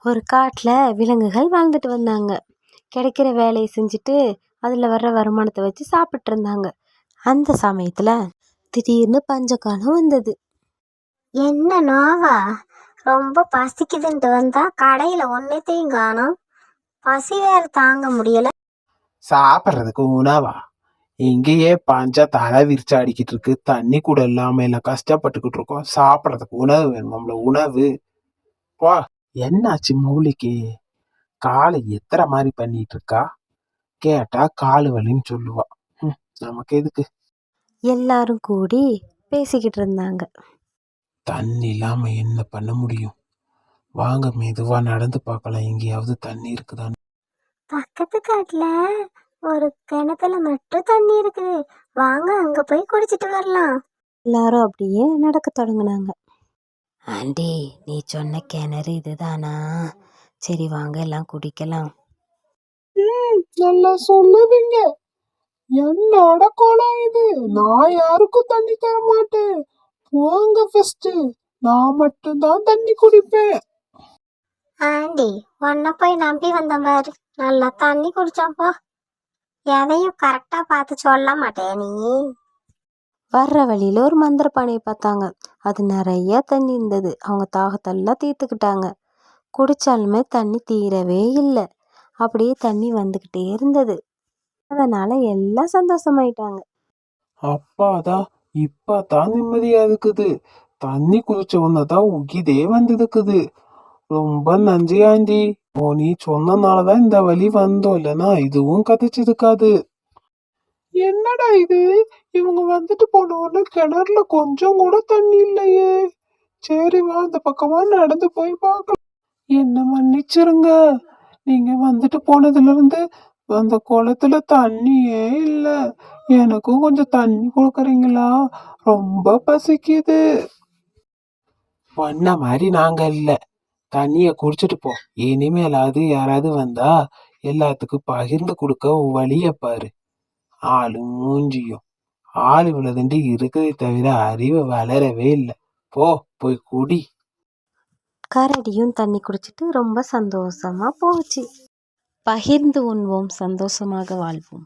ஒரு காட்டில் விலங்குகள் வாழ்ந்துட்டு வந்தாங்க. கிடைக்கிற வேலையை செஞ்சுட்டு அதில் வர்ற வருமானத்தை வச்சு சாப்பிட்டு இருந்தாங்க. அந்த சமயத்தில் திடீர்னு பஞ்சகாலம் வந்தது. என்ன நோவா, ரொம்ப பசிக்குதுன்ட்டு வந்தா கடையில ஒன்னத்தையும் காணோம். பசி வேற தாங்க முடியல. சாப்பிட்றதுக்கு உணவா? இங்கேயே பஞ்சா தலை விரிச்சு அடிக்கிட்டு இருக்கு. தண்ணி கூட இல்லாம எல்லாம் கஷ்டப்பட்டுக்கிட்டு இருக்கோம். சாப்பிட்றதுக்கு உணவு வேணுமாம்ல? உணவு வா. என்னாச்சு மௌலிக்கு? காலை எத்தனை மாதிரி பண்ணிட்டு இருக்கா? கேட்டா காலு வலின்னு சொல்லுவா. நமக்கு எதுக்கு? எல்லாரும் கூடி பேசிக்கிட்டு இருந்தாங்க. தண்ணி இல்லாம என்ன பண்ண முடியும்? வாங்க மெதுவா நடந்து பார்க்கலாம், எங்கேயாவது தண்ணி இருக்குதான்னு. பக்கத்து காட்டுல ஒரு கிணத்துல மட்டும் தண்ணி இருக்குது, வாங்க அங்க போய் குடிச்சிட்டு வரலாம். எல்லாரும் அப்படியே நடக்க தொடங்கினாங்க. ஆண்டி, நீ சொன்ன கிணறு இதுதானா? சரி வாங்க எல்லாம் குடிக்கலாம். நல்லா சொல்லுவீங்க. என்னோட குளம் இது, நான் யாருக்கும் தண்ணி தர மாட்டேன். போங்க ஃபர்ஸ்ட், நான் மட்டும்தான் தண்ணி குடிப்பேன். ஆண்டி, உன்னை போய் நம்பி வந்த மாதிரி நல்லா தண்ணி குடிச்சோம்ப்பா. எதையும் கரெக்டா பார்த்து சொல்ல மாட்டேன் நீ. வர்ற வழியில ஒரு மந்திர பானையை பார்த்தாங்க. அது நிறைய தண்ணி இருந்தது. அவங்க தாகத்தெல்லாம் தீர்த்துக்கிட்டாங்க. குடிச்சாலுமே தண்ணி தீரவே இல்லை. அப்படியே தண்ணி வந்துக்கிட்டே இருந்தது. அதனால எல்லாம் சந்தோஷமாயிட்டாங்க. அப்பாதான், இப்பதான் நிம்மதியா இருக்குது. தண்ணி குடிச்ச உடனேதான் உகிதே வந்ததுக்குது. ரொம்ப நன்றி ஆண்டி. நீ சொன்னனாலதான் இந்த வழி வந்தோம், இல்லைன்னா இதுவும் கதைச்சிருக்காது. என்னடா இது, இவங்க வந்துட்டு போன உடனே கிணறுல கொஞ்சம் கூட தண்ணி இல்லையே. சரி வா, இந்த பக்கமா நடந்து போய் பார்க்கலாம். என்ன மன்னிச்சிருங்க, நீங்க வந்துட்டு போனதுல இருந்து அந்த குளத்துல தண்ணியே இல்ல. எனக்கும் கொஞ்சம் தண்ணி கொடுக்குறீங்களா? ரொம்ப பசிக்குது. பண்ண மாதிரி நாங்க இல்ல, தண்ணிய குடிச்சிட்டு போ. இனிமேலாவது யாராவது வந்தா எல்லாத்துக்கும் பகிர்ந்து கொடுக்க வழிய பாரு. ஆளு மூஞ்சியும் ஆள் இவ்வளவுண்டு இருக்கிறதே தவிர அறிவு வளரவே இல்லை. போய் குடி. கரடியும் தண்ணி குடிச்சிட்டு ரொம்ப சந்தோஷமா போச்சு. பகிர்ந்து உண்வோம், சந்தோஷமாக வாழ்வோம்.